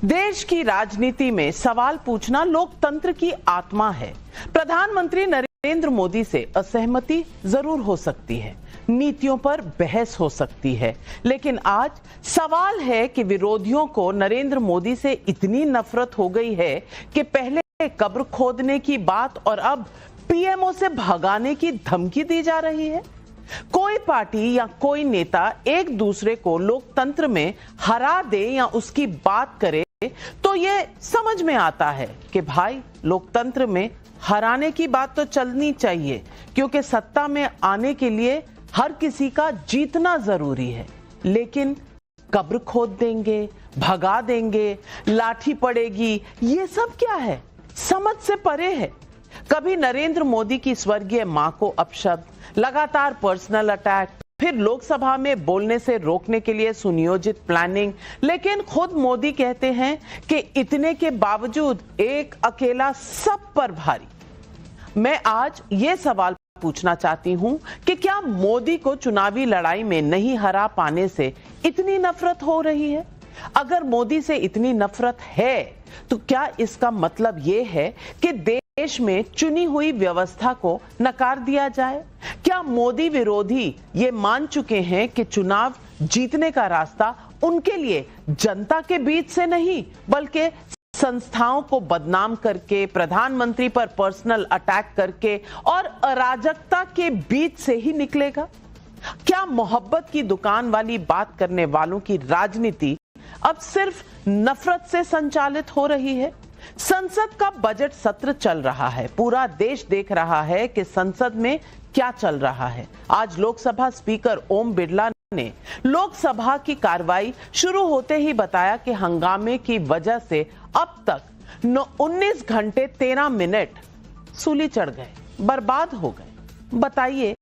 देश की राजनीति में सवाल पूछना लोकतंत्र की आत्मा है। प्रधानमंत्री नरेंद्र मोदी से असहमति जरूर हो सकती है, नीतियों पर बहस हो सकती है, लेकिन आज सवाल है कि विरोधियों को नरेंद्र मोदी से इतनी नफरत हो गई है कि पहले कब्र खोदने की बात और अब पीएमओ से भगाने की धमकी दी जा रही है। कोई पार्टी या कोई नेता एक दूसरे को लोकतंत्र में हरा दे या उसकी बात करे तो ये समझ में आता है कि भाई लोकतंत्र में हराने की बात तो चलनी चाहिए, क्योंकि सत्ता में आने के लिए हर किसी का जीतना जरूरी है। लेकिन कब्र खोद देंगे, भगा देंगे, लाठी पड़ेगी, ये सब क्या है, समझ से परे है। कभी नरेंद्र मोदी की स्वर्गीय मां को अपशब्द, लगातार पर्सनल अटैक, फिर लोकसभा में बोलने से रोकने के लिए सुनियोजित प्लानिंग, लेकिन खुद मोदी कहते हैं कि इतने के बावजूद एक अकेला सब पर भारी। मैं आज ये सवाल पूछना चाहती हूं कि क्या मोदी को चुनावी लड़ाई में नहीं हरा पाने से इतनी नफरत हो रही है? अगर मोदी से इतनी नफरत है तो क्या इसका मतलब ये है कि देश में चुनी हुई व्यवस्था को नकार दिया जाए? क्या मोदी विरोधी ये मान चुके हैं कि चुनाव जीतने का रास्ता उनके लिए जनता के बीच से नहीं बल्कि संस्थाओं को बदनाम करके, प्रधानमंत्री पर पर्सनल अटैक करके और अराजकता के बीच से ही निकलेगा? क्या मोहब्बत की दुकान वाली बात करने वालों की राजनीति अब सिर्फ नफरत से संचालित हो रही है? संसद का बजट सत्र चल रहा है, पूरा देश देख रहा है कि संसद में क्या चल रहा है। आज लोकसभा स्पीकर ओम बिरला ने लोकसभा की कार्रवाई शुरू होते ही बताया कि हंगामे की वजह से अब तक 19 घंटे 13 मिनट सूली चढ़ गए, बर्बाद हो गए। बताइए,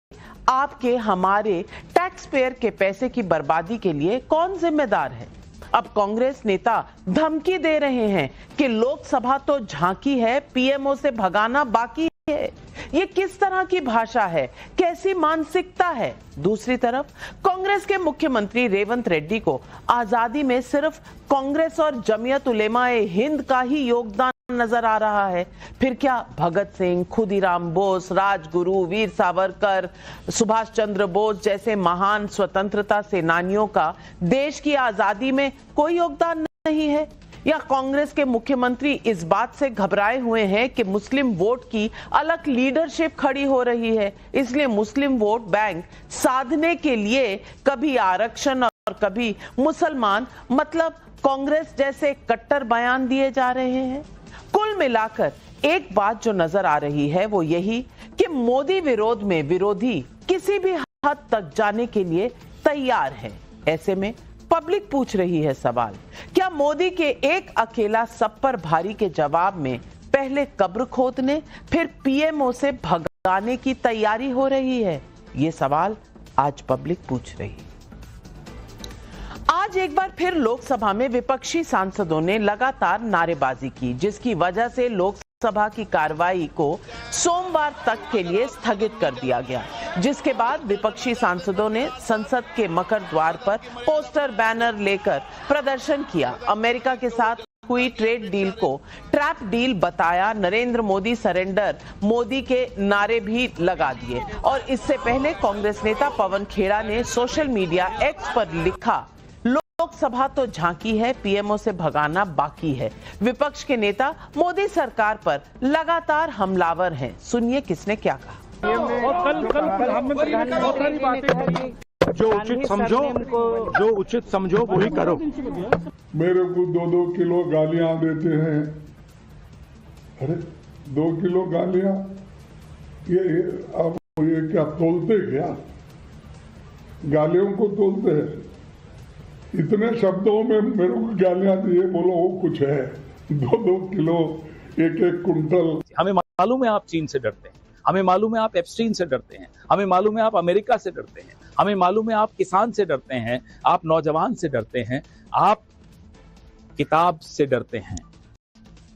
आपके हमारे टैक्स पेयर के पैसे की बर्बादी के लिए कौन जिम्मेदार है? अब कांग्रेस नेता धमकी दे रहे हैं कि लोकसभा तो झांकी है, पीएमओ से भगाना बाकी है। ये किस तरह की भाषा है, कैसी मानसिकता है? दूसरी तरफ कांग्रेस के मुख्यमंत्री रेवंत रेड्डी को आजादी में सिर्फ कांग्रेस और जमीयत उलेमा-ए हिंद का ही योगदान नजर आ रहा है। फिर क्या भगत सिंह, खुदीराम बोस, राजगुरु, वीर सावरकर, सुभाष चंद्र बोस जैसे महान स्वतंत्रता सेनानियों का देश की आजादी में कोई योगदान नहीं है? या कांग्रेस के मुख्यमंत्री इस बात से घबराए हुए हैं कि मुस्लिम वोट की अलग लीडरशिप खड़ी हो रही है, इसलिए मुस्लिम वोट बैंक साधने के लिए कभी आरक्षण और कभी मुसलमान, मतलब कांग्रेस जैसे कट्टर बयान दिए जा रहे हैं? कुल मिलाकर एक बात जो नजर आ रही है वो यही कि मोदी विरोध में विरोधी किसी भी हद तक जाने के लिए तैयार है। ऐसे में पब्लिक पूछ रही है सवाल, क्या मोदी के एक अकेला सब पर भारी के जवाब में पहले कब्र खोदने फिर पीएमओ से भगाने की तैयारी हो रही है? ये सवाल आज पब्लिक पूछ रही है। आज एक बार फिर लोकसभा में विपक्षी सांसदों ने लगातार नारेबाजी की, जिसकी वजह से लोकसभा की कार्रवाई को सोमवार तक के लिए स्थगित कर दिया गया, जिसके बाद विपक्षी सांसदों ने संसद के मकर द्वार पर पोस्टर बैनर लेकर प्रदर्शन किया। अमेरिका के साथ हुई ट्रेड डील को ट्रैप डील बताया, नरेंद्र मोदी सरेंडर मोदी के नारे भी लगा दिए। और इससे पहले कांग्रेस नेता पवन खेड़ा ने सोशल मीडिया एक्स पर लिखा, लोकसभा तो झांकी है, पीएमओ से भगाना बाकी है। विपक्ष के नेता मोदी सरकार पर लगातार हमलावर हैं। सुनिए किसने क्या कहा। जो उचित समझो वही करो। मेरे को 2-2 किलो गालियां देते हैं। अरे 2 किलो गालियां, ये अब ये क्या तोलते, क्या गालियों को तोलते हैं? इतने शब्दों में मेरे को गालियां दिए, बोलो वो कुछ है, 2-2 किलो, 1-1 कुंटल। हमें मालूम है आप चीन से डरते हैं, हमें मालूम है आप एप्स्टीन से डरते हैं, हमें मालूम है आप अमेरिका से डरते हैं, हमें मालूम है आप किसान से डरते हैं, आप नौजवान से डरते हैं, आप किताब से डरते हैं,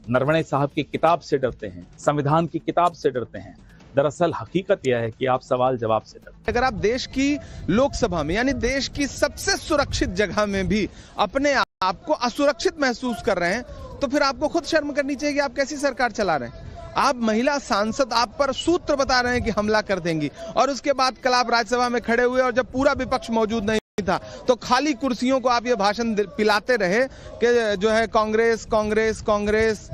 नरवणे साहब की किताब से डरते हैं, संविधान की किताब से डरते हैं। दरअसल हकीकत यह है कि आप सवाल जवाब से डरते हैं। अगर आप देश की लोकसभा में यानी देश की सबसे सुरक्षित जगह में भी अपने आपको असुरक्षित महसूस कर रहे हैं तो फिर आपको खुद शर्म करनी चाहिए कि आप कैसी सरकार चला रहे हैं। आप महिला सांसद आप पर सूत्र बता रहे हैं कि हमला कर देंगी, और उसके बाद कल आप राज्यसभा में खड़े हुए और जब पूरा विपक्ष मौजूद नहीं था तो खाली कुर्सियों को आप ये भाषण पिलाते रहे कि जो है कांग्रेस कांग्रेस कांग्रेस।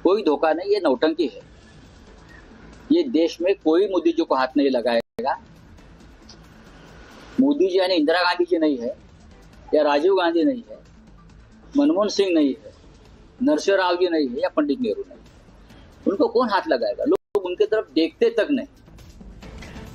कोई धोखा नहीं, ये नौटंकी है। ये देश में कोई मोदी जी को हाथ नहीं लगाएगा। मोदी जी यानी इंदिरा गांधी जी नहीं है, या राजीव गांधी नहीं है, मनमोहन सिंह नहीं है, नरसिंह राव जी नहीं है, या पंडित नेहरू नहीं है। उनको कौन हाथ लगाएगा? लोग उनके तरफ देखते तक नहीं।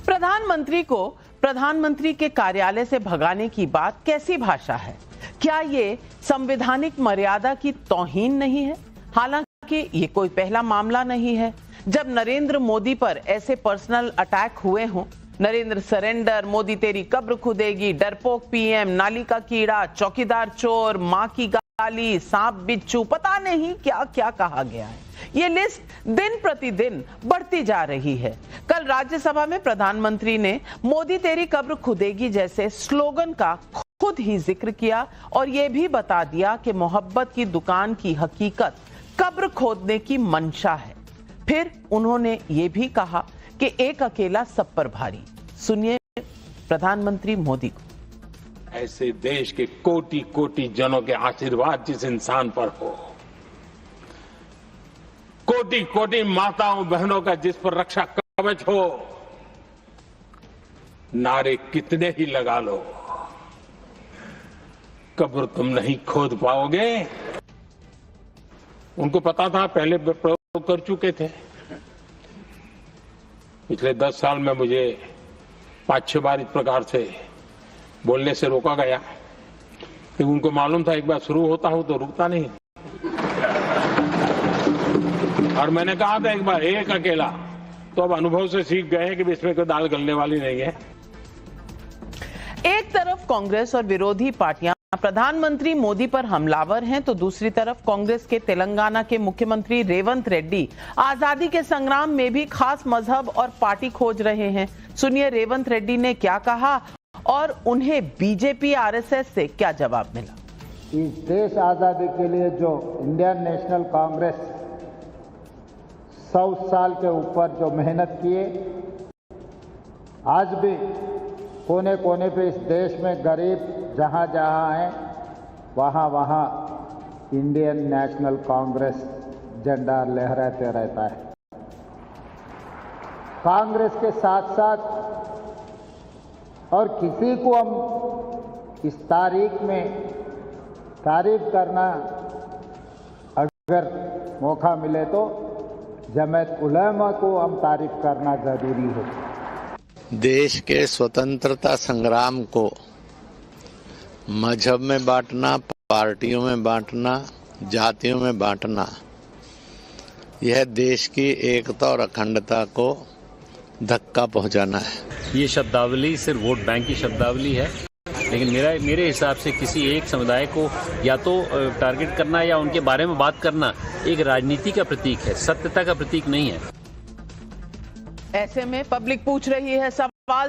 प्रधानमंत्री को प्रधानमंत्री के कार्यालय से भगाने की बात कैसी भाषा है? क्या ये संवैधानिक मर्यादा की तौहीन नहीं है? हालांकि ये कोई पहला मामला नहीं है जब नरेंद्र मोदी पर ऐसे पर्सनल अटैक हुए हों। नरेंद्र सरेंडर, मोदी तेरी कब्र खुदेगी, डरपोक पीएम, नाली का कीड़ा, चौकीदार चोर, मां की गाली, सांप बिच्छू, पता नहीं क्या क्या कहा गया है। ये लिस्ट दिन प्रतिदिन बढ़ती जा रही है। कल राज्यसभा में प्रधानमंत्री ने मोदी तेरी कब्र खुदेगी जैसे स्लोगन का खुद ही जिक्र किया और यह भी बता दिया कि मोहब्बत की दुकान की हकीकत कब्र खोदने की मंशा है। फिर उन्होंने ये भी कहा कि एक अकेला सब पर भारी। सुनिए प्रधानमंत्री मोदी को। ऐसे देश के कोटि कोटि जनों के आशीर्वाद जिस इंसान पर हो, कोटि कोटि माताओं बहनों का जिस पर रक्षा कवच हो, नारे कितने ही लगा लो, कब्र तुम नहीं खोद पाओगे। उनको पता था, पहले प्रयोग कर चुके थे। पिछले 10 साल में मुझे 5-6 बार इस प्रकार से बोलने से रोका गया, क्योंकि उनको मालूम था एक बार शुरू होता हूं तो रुकता नहीं। और मैंने कहा था एक बार एक अकेला, तो अब अनुभव से सीख गए हैं कि इसमें कोई दाल गलने वाली नहीं है। एक तरफ कांग्रेस और विरोधी पार्टियां प्रधानमंत्री मोदी पर हमलावर हैं, तो दूसरी तरफ कांग्रेस के तेलंगाना के मुख्यमंत्री रेवंत रेड्डी आजादी के संग्राम में भी खास मजहब और पार्टी खोज रहे हैं। सुनिए रेवंत रेड्डी ने क्या कहा और उन्हें बीजेपी आरएसएस से क्या जवाब मिला। इस देश आजादी के लिए जो इंडियन नेशनल कांग्रेस 100 साल के ऊपर जो मेहनत किए, आज भी कोने कोने पे इस देश में गरीब जहाँ जहाँ हैं वहाँ वहाँ इंडियन नेशनल कांग्रेस झंडा लहराते रहता है। कांग्रेस के साथ साथ और किसी को हम इस तारीख में तारीफ करना अगर मौका मिले तो जमात उलमा को हम तारीफ करना जरूरी है। देश के स्वतंत्रता संग्राम को मजहब में बांटना, पार्टियों में बांटना, जातियों में बांटना, यह देश की एकता और अखंडता को धक्का पहुंचाना है। ये शब्दावली सिर्फ वोट बैंक की शब्दावली है, लेकिन मेरे हिसाब से किसी एक समुदाय को या तो टारगेट करना या उनके बारे में बात करना एक राजनीति का प्रतीक है, सत्यता का प्रतीक नहीं है। ऐसे में पब्लिक पूछ रही है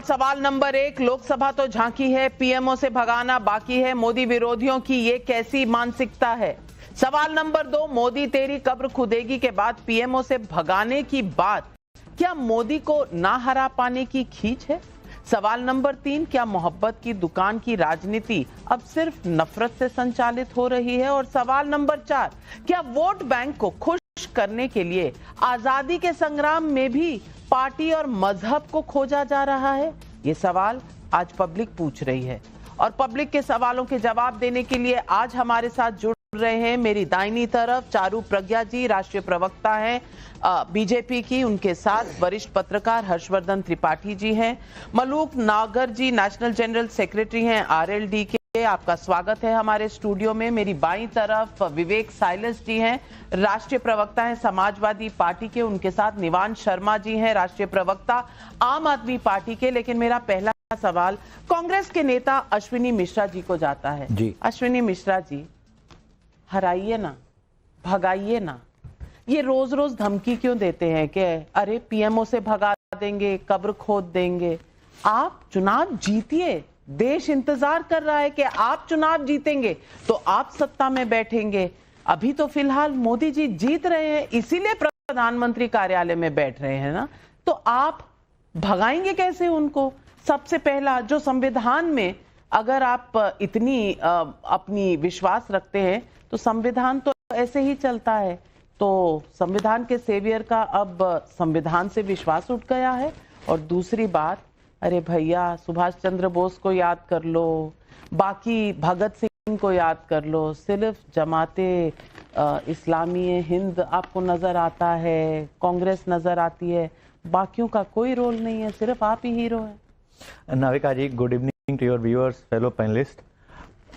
सवाल नंबर 1, लोकसभा तो झांकी है, पीएमओ से भगाना बाकी है। मोदी विरोधियों की ये कैसी मानसिकता है? सवाल नंबर 2, मोदी तेरी कब्र खुदेगी के बाद पीएमओ से भगाने की बात क्या मोदी को ना हरा पाने की खींच है? सवाल नंबर 3, क्या मोहब्बत की दुकान की राजनीति अब सिर्फ नफरत से संचालित हो रही है? और सवाल नंबर 4, क्या वोट बैंक को खुश करने के लिए आजादी के संग्राम में भी पार्टी और मजहब को खोजा जा रहा है? ये सवाल आज पब्लिक पूछ रही है और पब्लिक के सवालों के जवाब देने के लिए आज हमारे साथ जुड़ रहे हैं मेरी दाहिनी तरफ चारू प्रज्ञा जी, राष्ट्रीय प्रवक्ता हैं बीजेपी की, उनके साथ वरिष्ठ पत्रकार हर्षवर्धन त्रिपाठी जी हैं, मलूक नागर जी नेशनल जनरल सेक्रेटरी हैं आरएलडी के। आपका स्वागत है हमारे स्टूडियो में। मेरी बाईं तरफ विवेक साइलेंस जी हैं, राष्ट्रीय प्रवक्ता हैं समाजवादी पार्टी के, उनके साथ निवान शर्मा जी हैं, राष्ट्रीय प्रवक्ता आम आदमी पार्टी के। लेकिन मेरा पहला सवाल कांग्रेस के नेता अश्विनी मिश्रा जी को जाता है जी। अश्विनी मिश्रा जी, हराइए ना, भगाइए ना, ये रोज रोज धमकी क्यों देते हैं कि अरे पीएमओ से भगा देंगे, कब्र खोद देंगे? आप चुनाव जीतिए, देश इंतजार कर रहा है कि आप चुनाव जीतेंगे तो आप सत्ता में बैठेंगे। अभी तो फिलहाल मोदी जी जीत रहे हैं, इसीलिए प्रधानमंत्री कार्यालय में बैठ रहे हैं ना, तो आप भगाएंगे कैसे उनको? सबसे पहला जो संविधान में, अगर आप इतनी अपनी विश्वास रखते हैं तो संविधान तो ऐसे ही चलता है, तो संविधान के सेवियर का अब संविधान से विश्वास उठ गया है। और दूसरी बात, अरे भैया सुभाष चंद्र बोस को याद कर लो, बाकी भगत सिंह को याद कर लो, सिर्फ जमाते इस्लामी हिंद आपको नजर आता है, कांग्रेस नजर आती है, बाकियों का कोई रोल नहीं है, सिर्फ आप ही हीरो है। Navika ji, good evening to your viewers, fellow panelist.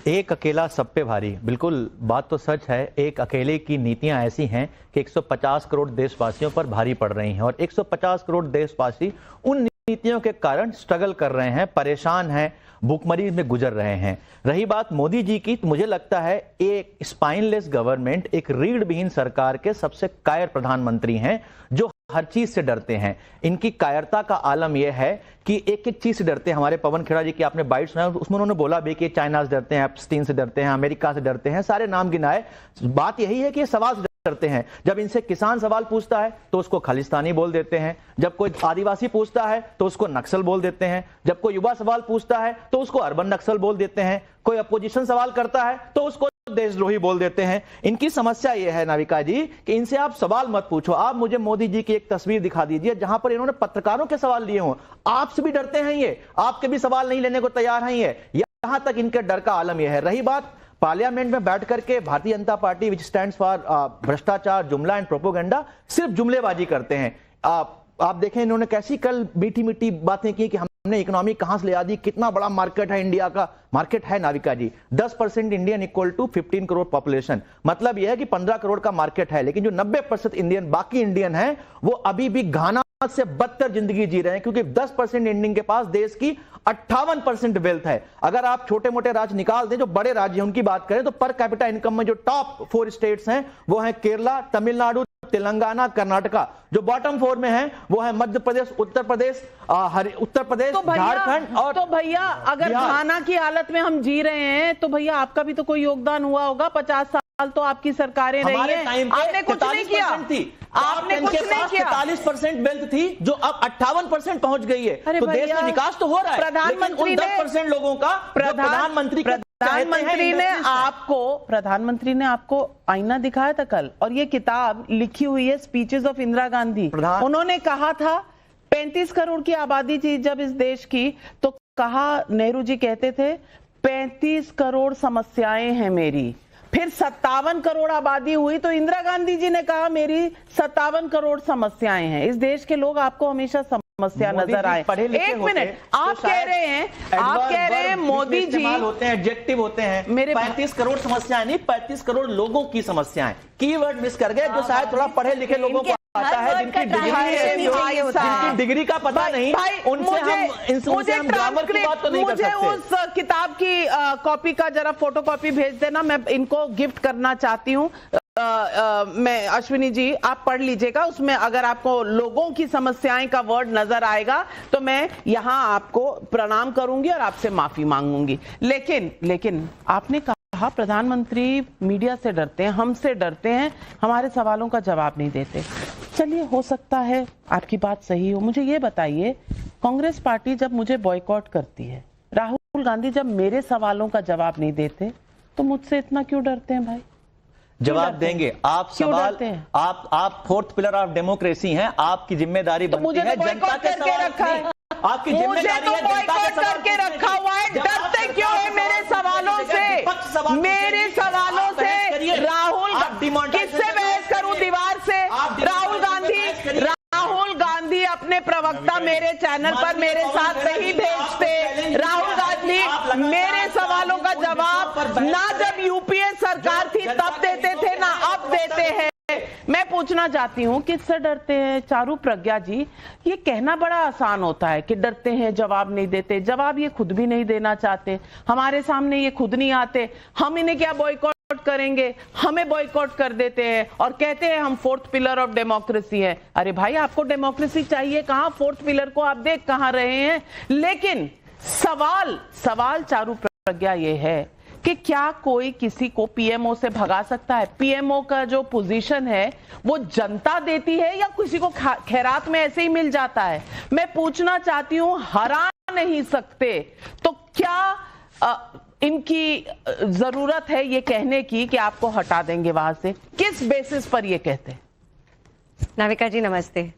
एक अकेला सब पे भारी, बिल्कुल बात तो सच है। एक अकेले की नीतियां ऐसी हैं कि 150 करोड़ देशवासियों पर भारी पड़ रही हैं और 150 करोड़ देशवासी उन नीतियों के कारण स्ट्रगल कर रहे हैं, परेशान हैं, भूखमरी में गुजर रहे हैं। रही बात मोदी जी की, तो मुझे लगता है एक स्पाइनलेस गवर्नमेंट, एक रीढ़ विहीन सरकार के सबसे कायर प्रधानमंत्री हैं जो हर चीज से डरते हैं। इनकी कायरता का आलम यह है कि एक एक चीज से डरते हैं। हमारे पवन खेड़ा जी की आपने बाइट सुना, उसमें उन्होंने बोला भी कि चाइना से डरते हैं, एप्स्टीन से डरते हैं, अमेरिका से डरते हैं, सारे नाम गिनाए। बात यही है कि ये सवाल करते हैं। जब इनसे किसान सवाल पूछता है तो उसको खालिस्तानी बोल देते हैं, जब कोई आदिवासी पूछता है तो उसको नक्सल बोल देते हैं, जब कोई युवा सवाल पूछता है तो उसको अर्बन नक्सल बोल देते हैं, कोई अपोजिशन सवाल करता है तो उसको देशद्रोही बोल देते हैं। इनकी समस्या यह है नाविका जी कि इनसे आप सवाल मत पूछो। आप मुझे मोदी जी की एक तस्वीर दिखा दीजिए जहां पर इन्होंने पत्रकारों के सवाल लिए हों। आपसे भी डरते हैं ये, आपके भी सवाल नहीं लेने को तैयार हैं ये। यहां तक इनके डर का आलम यह है। रही बात पार्लियामेंट में बैठ करके Bharatiya Janata party which stands for भ्रष्टाचार, जुमला एंड प्रोपोगंडा, सिर्फ जुमलेबाजी करते हैं। आप देखें इन्होंने कैसी कल मीठी मीठी बातें की कि हमने इकोनॉमी कहां से ले आ दी, कितना बड़ा मार्केट है इंडिया का। मार्केट है Navika ji 10% Indian equal to 15 crore population, मतलब यह है कि 15 करोड़ का मार्केट है। लेकिन जो 90% इंडियन, बाकी इंडियन है, वो अभी भी घाना से बदतर जिंदगी जी रहे हैं, क्योंकि 10% इंडियन के पास देश की 58% वेल्थ है। अगर आप छोटे मोटे राज्य निकाल दें, जो बड़े राज्य हैं उनकी बात करें, तो पर कैपिटा इनकम में जो टॉप 4 स्टेट्स हैं वो है केरला, तमिलनाडु, तेलंगाना, कर्नाटका। जो बॉटम 4 में है वो है मध्य प्रदेश, उत्तर प्रदेश, झारखंड और तो भैया अगर घाना की हालत में हम जी रहे हैं तो भैया आपका भी तो कोई योगदान हुआ होगा। 50 साल तो आपकी सरकारें रही हैं, आपने कुछ नहीं किया। आपने कुछ नहीं किया। 43% वेल्थ थी जो अब 58% पहुंच गई है। तो देश में विकास तो हो रहा है। प्रधानमंत्री ने 10% लोगों का प्रधानमंत्री ने आपको आईना दिखाया था कल, और ये किताब लिखी हुई है स्पीचेस ऑफ इंदिरा गांधी। उन्होंने कहा था 35 करोड़ की आबादी थी जब इस देश की, तो कहा, नेहरू जी कहते थे 35 करोड़ समस्याएं हैं मेरी। फिर 57 करोड़ आबादी हुई तो इंदिरा गांधी जी ने कहा मेरी 57 करोड़ समस्याएं हैं। इस देश के लोग आपको हमेशा समस्या नजर आए। एक मिनट, आप कह रहे हैं मोदी जी होते हैं, एडजेक्टिव होते हैं। मेरे 35 करोड़ समस्याएं नहीं, 35 करोड़ लोगों की समस्याएं। कीवर्ड मिस कर गए, जो शायद थोड़ा पढ़े लिखे लोगों को आता है, जिनकी डिग्री का पता नहीं, उनसे हम ग्रामर की बात तो नहीं कर सकते। मुझे उस किताब की कॉपी का जरा फोटो कॉपी भेज देना, मैं इनको गिफ्ट करना चाहती हूँ। मैं अश्विनी जी आप पढ़ लीजिएगा, उसमें अगर आपको लोगों की समस्याएं का वर्ड नजर आएगा तो मैं यहां आपको प्रणाम करूंगी और आपसे माफी मांगूंगी। लेकिन आपने कहा प्रधानमंत्री मीडिया से डरते हैं, हमसे डरते हैं, हमारे सवालों का जवाब नहीं देते। चलिए, हो सकता है आपकी बात सही हो। मुझे ये बताइए, कांग्रेस पार्टी जब मुझे बॉयकॉट करती है, राहुल गांधी जब मेरे सवालों का जवाब नहीं देते, तो मुझसे इतना क्यों डरते हैं भाई? जवाब देंगे आप सवाल। आप फोर्थ पिलर ऑफ डेमोक्रेसी हैं, आपकी जिम्मेदारी बनती है जनता के सवाल रखा है। आपकी जिम्मेदारी है बॉयकॉट करके रखा हुआ है। डरते क्यों है मेरे सवालों से? मेरे सवालों से राहुल, किससे बहस करूं? दीवार से? राहुल गांधी अपने प्रवक्ता मेरे चैनल पर मेरे साथ नहीं भेजते। राहुल गांधी मेरे सवालों का जवाब ना जब यूपीए सरकार थी तब देते थे, ना अब देते हैं। मैं पूछना चाहती हूँ, किससे डरते हैं? चारू प्रज्ञा जी, ये कहना बड़ा आसान होता है कि डरते हैं, जवाब नहीं देते। जवाब ये खुद भी नहीं देना चाहते, हमारे सामने ये खुद नहीं आते। हम इन्हें क्या बॉयकॉट करेंगे? हमें बॉयकॉट कर देते हैं और कहते हैं हम फोर्थ पिलर ऑफ डेमोक्रेसी है। अरे भाई, आपको डेमोक्रेसी चाहिए कहां? फोर्थ पिलर को आप देख कहां रहे हैं। लेकिन सवाल चारू प्रज्ञा ये है कि क्या कोई किसी को पीएमओ से भगा सकता है? पीएमओ का जो पोजीशन है वो जनता देती है या किसी को खैरात में ऐसे ही मिल जाता है? मैं पूछना चाहती हूं, हरा नहीं सकते तो क्या इनकी जरूरत है ये कहने की कि आपको हटा देंगे वहां से? किस बेसिस पर ये कहते हैं? नाविका जी नमस्ते।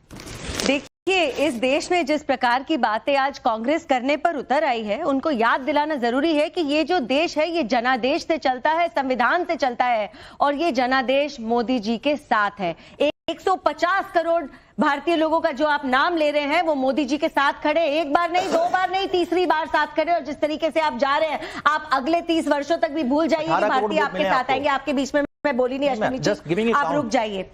देखिए, इस देश में जिस प्रकार की बातें आज कांग्रेस करने पर उतर आई है, उनको याद दिलाना जरूरी है कि ये जो देश है ये जनादेश से चलता है, संविधान से चलता है, और ये जनादेश मोदी जी के साथ है। 150 करोड़ भारतीय लोगों का जो आप नाम ले रहे हैं वो मोदी जी के साथ खड़े, एक बार नहीं, दो बार नहीं, तीसरी बार साथ खड़े। और जिस तरीके से आप जा रहे हैं, आप अगले 30 वर्षों तक भी भूल जाइए कि भारतीय आपके साथ आएंगे। आपके बीच में मैं बोली नहीं अश्विनी जी, आप रुक जाइए।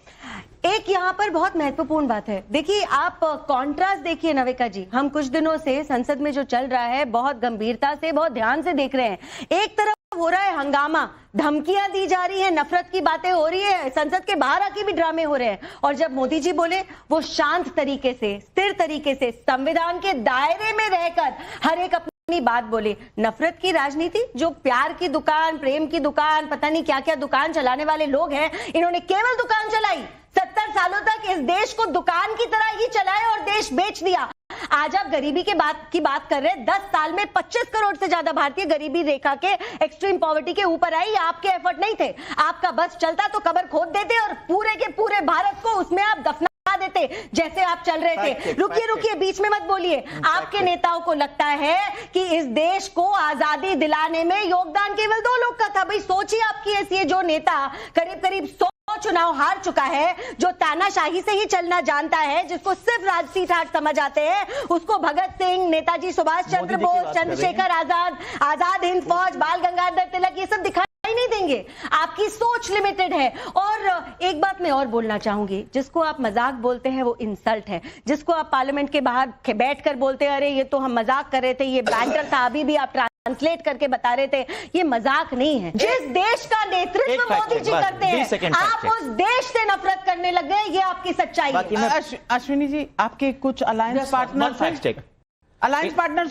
एक यहाँ पर बहुत महत्वपूर्ण बात है, देखिए आप कॉन्ट्रास्ट देखिए नाविका जी, हम कुछ दिनों से संसद में जो चल रहा है बहुत गंभीरता से, बहुत ध्यान से देख रहे हैं। एक तरफ हो रहा है हंगामा, धमकियां दी जा रही है, नफरत की बातें हो रही है, संसद के बाहर आके भी ड्रामे हो रहे हैं, और जब मोदी जी बोले वो शांत तरीके से, स्थिर तरीके से, संविधान के दायरे में रहकर हर एक अपनी बात बोले। नफरत की राजनीति, जो प्यार की दुकान, प्रेम की दुकान, पता नहीं क्या क्या दुकान चलाने वाले लोग हैं, इन्होंने केवल दुकान चलाई। 70 सालों तक इस देश को दुकान की तरह ही चलाया और देश बेच दिया। आज आप गरीबी की बात कर रहे हैं। 10 साल में 25 करोड़ से ज्यादा भारतीय गरीबी रेखा के, एक्सट्रीम पॉवर्टी के ऊपर आई। आपके एफर्ट नहीं थे, आपका बस चलता तो कब्र खोद देते और पूरे के पूरे भारत को उसमें आप दफना देते जैसे आप चल रहे थे। रुकिए, बीच में मत बोलिए। आपके नेताओं को लगता है कि इस देश को आजादी दिलाने में योगदान केवल 2 लोग का था। भाई सोचिए, आपकी ऐसी जो नेता करीब 100 चुनाव हार चुका है, जो तानाशाही से ही चलना जानता है, जिसको सिर्फ राजसी ठाट समझ आते हैं, उसको भगत सिंह, नेताजी सुभाष चंद्र बोस, चंद्रशेखर आजाद हिंद फौज, बाल गंगाधर तिलक, ये सब दिखाई नहीं देंगे। आपकी सोच लिमिटेड है। और एक बात मैं और बोलना चाहूंगी, जिसको आप मजाक बोलते हैं वो इंसल्ट है, जिसको आप पार्लियामेंट के बाहर बैठकर बोलते हैं अरे ये तो हम मजाक कर रहे थे, ये बैंटर था, अभी भी आप ट्रांसलेट करके बता रहे थे, ये मजाक नहीं है। जिस देश का नेतृत्व मोदी जी करते हैं, आप उस देश से नफरत करने लग गए, ये आपकी सच्चाई है। अश्विनी जी, आपके कुछ अलायंस पार्टनर्स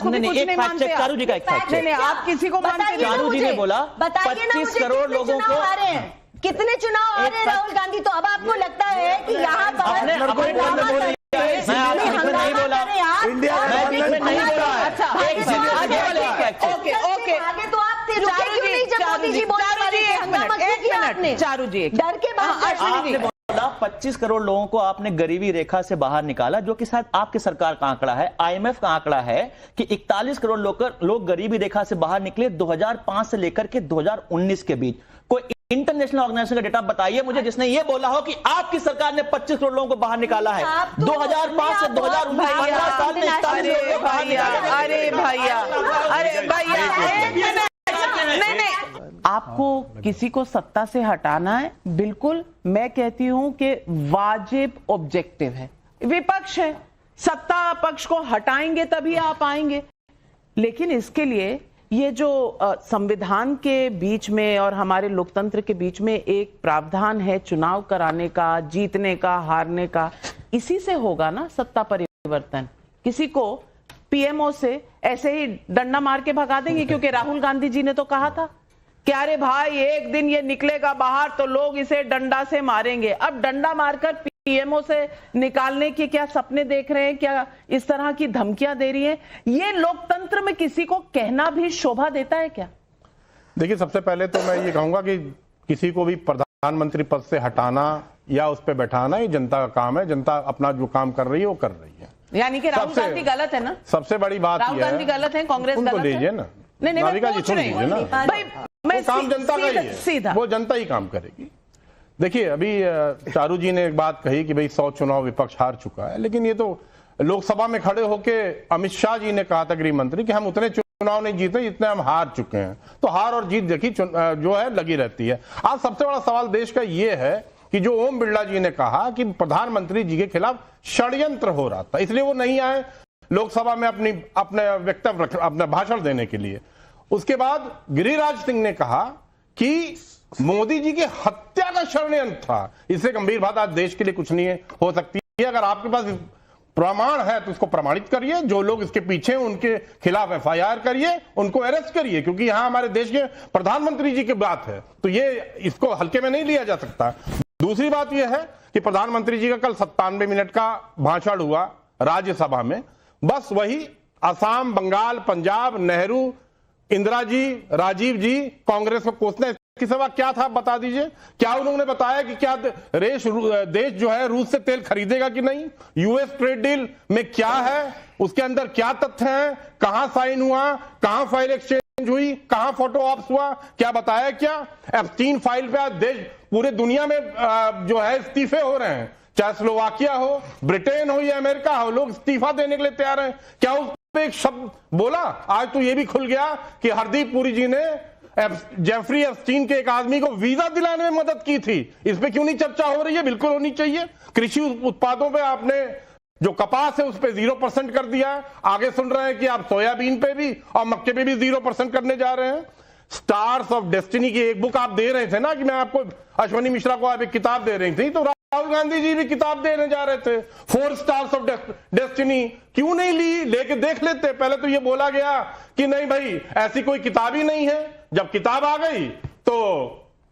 को भी कुछ नहीं मानते। चारू जी का एक फैक्ट चेक, आप किसी को मानते? चारू जी ने बोला 25 करोड़ लोगों को, कितने चुनाव आ रहे हैं राहुल गांधी? तो अब आपको लगता है कि यहाँ पर नहीं बोला, इंडिया अच्छा ओके, आगे तो आप थे, रुके क्यों नहीं जब मोदी जी बोलने वाले थे? हंगामा क्यों किया आपने? चारू जी डर के बाद 25 करोड़ लोगों को आपने गरीबी रेखा से बाहर निकाला, जो कि शायद आपकी सरकार का आंकड़ा है। आईएमएफ का आंकड़ा है कि 41 करोड़ लोग गरीबी रेखा से बाहर निकले 2005 से लेकर के 2019 के बीच। कोई इंटरनेशनल ऑर्गेनाइजेशन का डेटा बताइए मुझे जिसने ये बोला हो कि आपकी सरकार ने 25 करोड़ लोगों को बाहर निकाला है। 2005 से 2019 15 साल में 41 करोड़ बाहर निकाले। अरे भैया नहीं, आपको किसी को सत्ता से हटाना है, बिल्कुल मैं कहती हूं कि वाजिब ऑब्जेक्टिव है। विपक्ष है, सत्ता पक्ष को हटाएंगे तभी आप आएंगे, लेकिन इसके लिए ये जो संविधान के बीच में और हमारे लोकतंत्र के बीच में एक प्रावधान है चुनाव कराने का, जीतने का, हारने का, इसी से होगा ना सत्ता परिवर्तन। किसी को पीएमओ से ऐसे ही डंडा मार के भगा देंगे? क्योंकि राहुल गांधी जी ने तो कहा था कि अरे भाई एक दिन ये निकलेगा बाहर तो लोग इसे डंडा से मारेंगे। अब डंडा मारकर पीएमओ से निकालने के क्या सपने देख रहे हैं? क्या इस तरह की धमकियां दे रही हैं? ये लोकतंत्र में किसी को कहना भी शोभा देता है क्या? देखिए, सबसे पहले तो मैं ये कहूंगा कि किसी को भी प्रधानमंत्री पद से हटाना या उस पर बैठाना ये जनता का काम है। जनता अपना जो काम कर रही है वो कर रही है। यानी कि राहुल गांधी गलत है ना? सबसे बड़ी बात राहुल गांधी गलत है, कांग्रेस गलत है? लीजिए ना, नहीं नाविका जी सुन लीजिए ना, भाई मैं काम जनता का ही है, सीधा वो जनता ही काम करेगी। देखिए, अभी चारू जी ने एक बात कही कि भाई 100 चुनाव विपक्ष हार चुका है, लेकिन ये तो लोकसभा में खड़े होके अमित शाह जी ने कहा था, गृह मंत्री, कि हम उतने चुनाव नहीं जीते जितने हम हार चुके हैं। तो हार और जीत देखी जो है लगी रहती है। आज सबसे बड़ा सवाल देश का ये है कि जो ओम बिरला जी ने कहा कि प्रधानमंत्री जी के खिलाफ षड्यंत्र हो रहा था, इसलिए वो नहीं आए लोकसभा में अपने वक्तव्य, अपना भाषण देने के लिए। उसके बाद गिरिराज सिंह ने कहा कि मोदी जी की हत्या का षड्यंत्र था। इससे गंभीर बात आज देश के लिए कुछ नहीं है हो सकती है। अगर आपके पास प्रमाण है तो उसको प्रमाणित करिए, जो लोग इसके पीछे हैं उनके खिलाफ एफआईआर करिए, उनको अरेस्ट करिए, क्योंकि यहां हमारे देश के प्रधानमंत्री जी की बात है, तो ये इसको हल्के में नहीं लिया जा सकता। दूसरी बात यह है कि प्रधानमंत्री जी का कल 97 मिनट का भाषण हुआ राज्यसभा में, बस वही असम, बंगाल, पंजाब, नेहरू, इंदिरा जी, राजीव जी, कांग्रेस को कोसना, इसके सिवा क्या था बता दीजिए। क्या उन्होंने बताया कि क्या देश जो है रूस से तेल खरीदेगा कि नहीं, यूएस ट्रेड डील में क्या है, उसके अंदर क्या तथ्य हैं, कहां साइन हुआ, कहां फाइल एक्सचेंज हुई, कहां फोटो ऑप्स हुआ, क्या बताया? क्या एप्स्टीन फाइल पे आज देश पूरे दुनिया में जो है इस्तीफे हो रहे हैं, चाहे स्लोवाकिया हो, ब्रिटेन हो या अमेरिका हो, लोग इस्तीफा देने के लिए तैयार हैं। क्या उस पे एक शब्द बोला? आज तो ये भी खुल गया कि हरदीप पुरी जी ने जेफरी एप्स्टीन के एक आदमी को वीजा दिलाने में मदद की थी। इस पे क्यों नहीं चर्चा हो रही है? बिल्कुल होनी चाहिए। कृषि उत्पादों पे आपने जो कपास है उस पे 0% कर दिया है। आगे सुन रहे हैं कि आप सोयाबीन पे भी और मक्के पे भी 0% करने जा रहे हैं। स्टार्स ऑफ डेस्टिनी की एक बुक आप दे रहे थे ना, कि मैं आपको अश्वनी मिश्रा को आप एक किताब दे रही थी, तो राहुल गांधी जी भी किताब देने जा रहे थे 4 स्टार्स ऑफ डेस्टिनी। क्यों नहीं ली? लेके देख लेते। पहले तो ये बोला गया कि नहीं भाई ऐसी कोई किताब ही नहीं है। जब किताब आ गई तो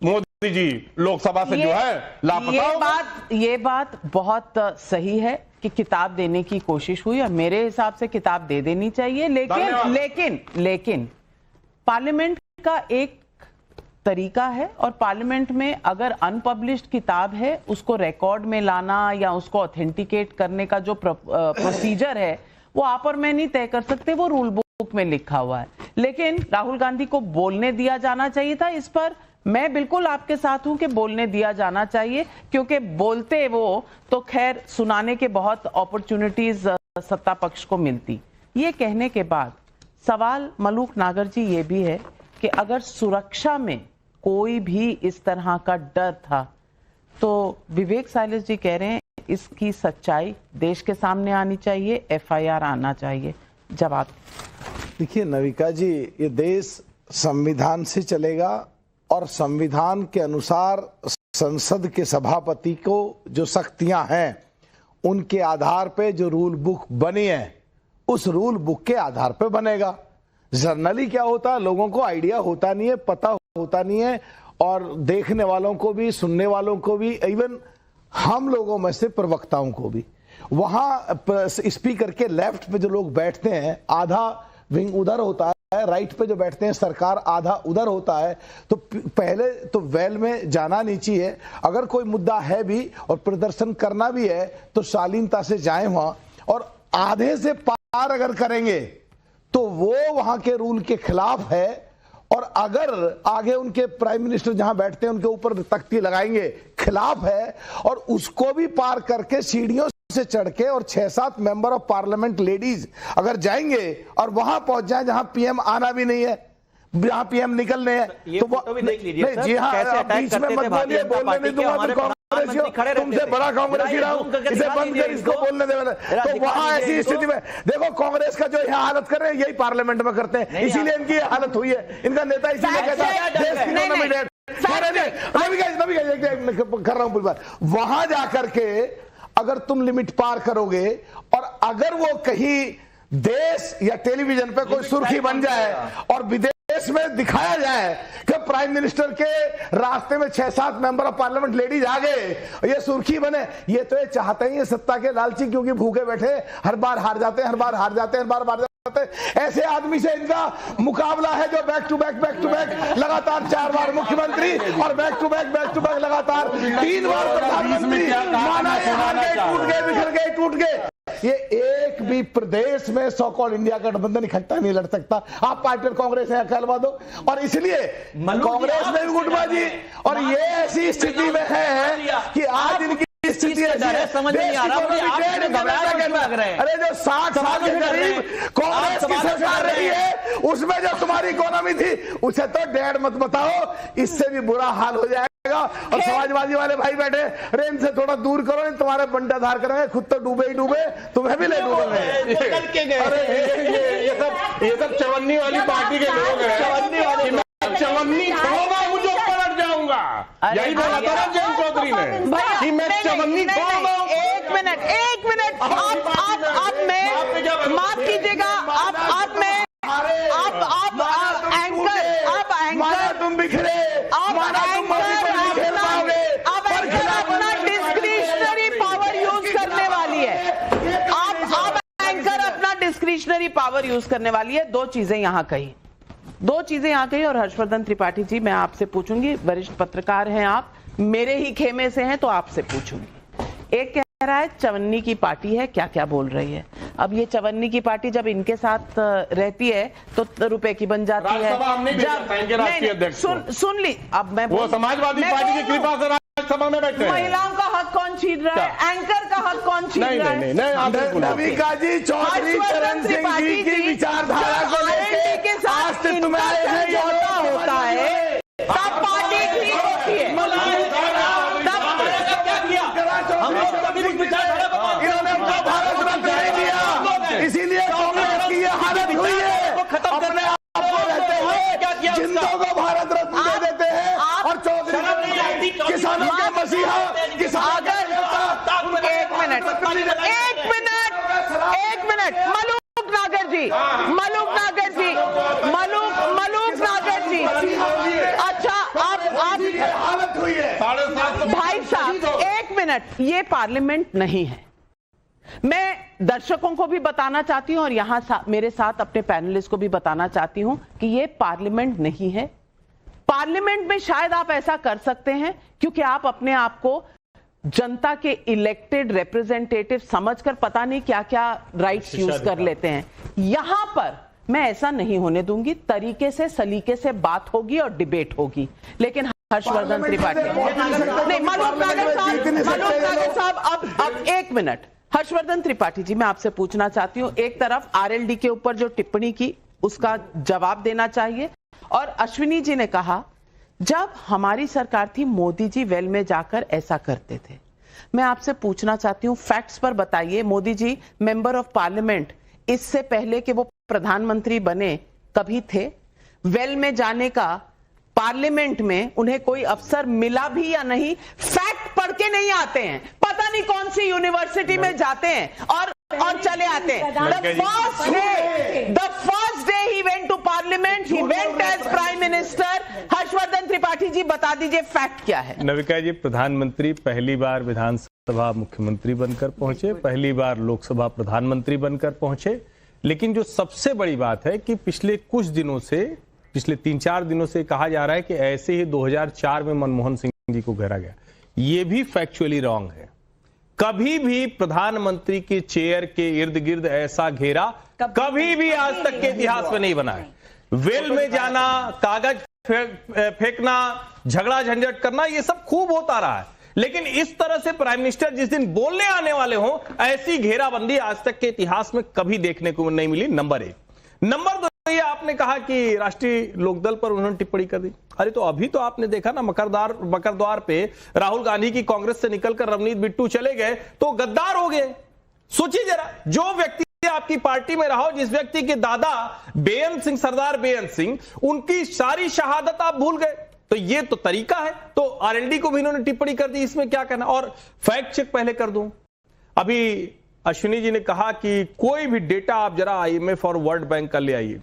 मोदी जी लोकसभा से जो है लापता। ये बात बहुत सही है कि किताब देने की कोशिश हुई और मेरे हिसाब से किताब दे देनी चाहिए, लेकिन पार्लियामेंट का एक तरीका है और पार्लियामेंट में अगर अनपब्लिश्ड किताब है उसको रिकॉर्ड में लाना या उसको ऑथेंटिकेट करने का जो प्रोसीजर है वो आप और मैं नहीं तय कर सकते, वो रूल बुक में लिखा हुआ है। लेकिन राहुल गांधी को बोलने दिया जाना चाहिए था। इस पर मैं बिल्कुल आपके साथ हूं कि बोलने दिया जाना चाहिए, क्योंकि बोलते वो तो खैर सुनाने के बहुत अपॉर्चुनिटीज सत्ता पक्ष को मिलती। ये कहने के बाद सवाल मलूक नागर जी ये भी है कि अगर सुरक्षा में कोई भी इस तरह का डर था तो विवेक साइलेस जी कह रहे हैं इसकी सच्चाई देश के सामने आनी चाहिए, एफआईआर आना चाहिए। जवाब देखिए नविका जी, ये देश संविधान से चलेगा और संविधान के अनुसार संसद के सभापति को जो शक्तियां हैं उनके आधार पे जो रूल बुक बनी है उस रूल बुक के आधार पे बनेगा। जर्नली क्या होता है, लोगों को आइडिया होता नहीं है, पता होता नहीं है, और देखने वालों को भी, सुनने वालों को भी, इवन हम लोगों में से प्रवक्ताओं को भी, वहां स्पीकर के लेफ्ट पे जो लोग बैठते हैं आधा विंग उधर होता है, राइट पे जो बैठते हैं सरकार आधा उधर होता है। तो पहले तो वेल में जाना नहीं चाहिए। अगर कोई मुद्दा है भी और प्रदर्शन करना भी है तो शालीनता से जाएं वहां, और आधे से पार अगर करेंगे तो वो वहां के रूल के खिलाफ है। और अगर आगे उनके प्राइम मिनिस्टर जहां बैठते हैं उनके ऊपर तख्ती लगाएंगे, खिलाफ है। और उसको भी पार करके सीढ़ियों से चढ़ के और 6-7 मेंबर ऑफ पार्लियामेंट लेडीज अगर जाएंगे और वहां पहुंच जाए जहां पीएम आना भी नहीं है, जहां पीएम निकलने हैं, तो वो भी देख लीजिए जी हाँ, बीच में मत बोलिए, बोलने नहीं दूंगा। तुमसे बड़ा कांग्रेसी रहा हूं, इसे बंद कर, इसको बोलने दे। तो वहां ऐसी स्थिति में देखो कांग्रेस का जो यहाँ हालत कर रहे हैं यही पार्लियामेंट में करते हैं, इसीलिए इनकी हालत हुई है। इनका नेता इसीलिए कहता है देश की इकोनॉमी डेड कर रहा हूं पूरी बात। वहां जाकर के अगर तुम लिमिट पार करोगे और अगर वो कहीं देश या टेलीविजन पे कोई सुर्खी बन जाए और विदेश में दिखाया जाए कि प्राइम मिनिस्टर के रास्ते में 6-7 मेंबर ऑफ पार्लियामेंट लेडीज आ गए, ये सुर्खी बने, ये तो ये चाहते ही सत्ता के लालची, क्योंकि भूखे बैठे हर बार हार जाते हैं, हर बार हार जाते हैं, हर बार हार जाते हैं। ऐसे आदमी से इनका मुकाबला है जो बैक टू बैक लगातार 4 बार मुख्यमंत्री और बैक टू बैक लगातार 3 बार प्रधानमंत्री, माना ये हार गए, टूट गए, बिखर गए, टूट गए। ये एक भी प्रदेश में सो कॉल्ड इंडिया गठबंधन इकट्ठा नहीं लड़ सकता। आप पार्टी और कांग्रेस है कहलवा दो, और इसलिए कांग्रेस में भी गुटबाजी, और ये ऐसी स्थिति में है कि आज इनकी स्थिति समझ नहीं आ रहा। अरे जो 60 साल के करीब कांग्रेस की सरकार रही है उसमें जो तुम्हारी इकोनॉमी थी उसे तो डेढ़ मत बताओ, इससे भी बुरा हाल हो जाएगा। और समाजवादी वाले भाई बैठे, अरे इनसे थोड़ा दूर करो, नहीं तुम्हारे बंटाधार करेंगे, खुद तो डूबे ही डूबे, तुम्हें भी ले डूबेंगे। अरे ये सब चवन्नी वाली पार्टी के लोग हैं। चवन्नी होगा मुझे पलट जाऊंगा, यही बोला था ना जयंत चौधरी ने कि मैं चवन्नी छोड़ मिनट आप मैं माफ कीजिएगा, आप एंकर तुम बिखरे, अपना डिस्क्रिशनरी पावर यूज करने वाली है, आप एंकर अपना डिस्क्रिशनरी पावर यूज करने वाली है। दो चीजें यहां कही और हर्षवर्धन त्रिपाठी जी, मैं आपसे पूछूंगी, वरिष्ठ पत्रकार हैं आप, मेरे ही खेमे से हैं तो आपसे पूछूंगी। एक कह रहा है चवन्नी की पार्टी है, क्या क्या बोल रही है। अब ये चवन्नी की पार्टी जब इनके साथ रहती है तो रुपए की बन जाती है। सुन ली, अब मैं वो समाजवादी पार्टी की कृपा से राज्यसभा में बैठे हैं। महिलाओं का हक कौन छीन रहा है? एंकर का हक कौन छीन रहा है? नहीं, नविका जी, चौधरी चरण सिंह जी की विचारधारा को लेकर के साथ समझौता होता है तब पार्टी ठीक होती है। इन्होंने उनका भारत रत्न नहीं दिया, इसीलिए कांग्रेस की ये हालत हुई है। अपने आप को रहते हुए जिंदों को भारत रत्न दे देते हैं और चौधरी किसानों के मसीहा, किसानों के नेता। एक मिनट, मलूक नागर जी, अच्छा आप हालत हुई है भाई साहब, एक मिनट, ये पार्लियामेंट नहीं है। मैं दर्शकों को भी बताना चाहती हूं और यहां मेरे साथ अपने पैनलिस्ट को भी बताना चाहती हूं कि ये पार्लियामेंट नहीं है। पार्लियामेंट में शायद आप ऐसा कर सकते हैं क्योंकि आप अपने आप को जनता के इलेक्टेड रिप्रेजेंटेटिव समझकर पता नहीं क्या क्या राइट्स यूज कर लेते हैं। यहां पर मैं ऐसा नहीं होने दूंगी, तरीके से सलीके से बात होगी और डिबेट होगी। लेकिन हर्षवर्धन त्रिपाठी नहीं, मलूक नागर साहब, अब एक मिनट, हर्षवर्धन त्रिपाठी जी, मैं आपसे पूछना चाहती हूं, एक तरफ आरएलडी के ऊपर जो टिप्पणी की उसका जवाब देना चाहिए, और अश्विनी जी ने कहा जब हमारी सरकार थी मोदी जी वेल में जाकर ऐसा करते थे। मैं आपसे पूछना चाहती हूं, फैक्ट्स पर बताइए, Modi ji member of parliament इससे पहले कि वो प्रधानमंत्री बने कभी थे? वेल में जाने का पार्लियामेंट में उन्हें कोई अफसर मिला भी या नहीं? फैक्ट पढ़ के नहीं आते हैं, पता नहीं कौन सी यूनिवर्सिटी में जाते हैं और चले आते हैं। The first day he went to parliament, he went as prime minister। Harshvardhan Tripathi ji बता दीजिए फैक्ट क्या है? नविका जी, प्रधानमंत्री पहली बार विधानसभा मुख्यमंत्री बनकर पहुंचे, पहली बार लोकसभा प्रधानमंत्री बनकर पहुंचे। लेकिन जो सबसे बड़ी बात है कि पिछले 3-4 दिनों से कहा जा रहा है कि ऐसे ही 2004 में मनमोहन सिंह जी को घेरा गया। ये भी फैक्चुअली रॉन्ग है। कभी भी प्रधानमंत्री के चेयर के इर्द गिर्द ऐसा घेरा कभी भी आज तक के इतिहास में नहीं बना है। वेल में जाना, कागज फेंकना, झगड़ा झंझट करना, ये सब खूब होता रहा है। लेकिन इस तरह से प्राइम मिनिस्टर जिस दिन बोलने आने वाले हों, ऐसी घेराबंदी आज तक के इतिहास में कभी देखने को नहीं मिली। नंबर 1। नंबर 2, ये आपने कहा कि राष्ट्रीय लोकदल पर उन्होंने टिप्पणी कर दी। अरे तो अभी तो आपने देखा ना, मकरद्वार पे राहुल गांधी की कांग्रेस से निकलकर रवनीत बिट्टू चले गए तो गद्दार हो गए। सोचिए जरा, जो व्यक्ति आपकी पार्टी में रहा हो, जिस व्यक्ति के दादा बेअंत सिंह, सरदार बेअंत सिंह, उनकी सारी शहादत आप भूल गए। तो ये तो तरीका है। तो आरएलडी को भी इन्होंने टिप्पणी कर दी, इसमें क्या कहना? और फैक्ट चेक पहले कर दूं, अभी अश्विनी जी ने कहा कि कोई भी डेटा आप जरा आईएमएफ और वर्ल्ड बैंक का ले आइए।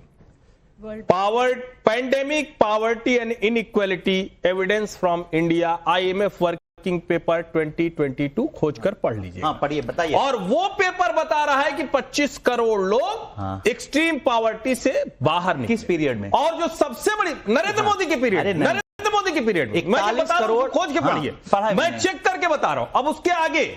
Pandemic poverty and inequality evidence from India, IMF working paper 2022 खोजकर पढ़ लीजिए। हाँ, पढ़िए, बताइए। और वो पेपर बता रहा है कि 25 करोड़ लोग एक्सट्रीम पॉवर्टी से बाहर निकले। किस पीरियड में? और जो सबसे बड़ी नरेंद्र मोदी के पीरियड, नरेंद्र मोदी के पीरियड में 41 करोड़ खोज के पढ़िए, मैं चेक करके बता रहा हूं। अब उसके आगे,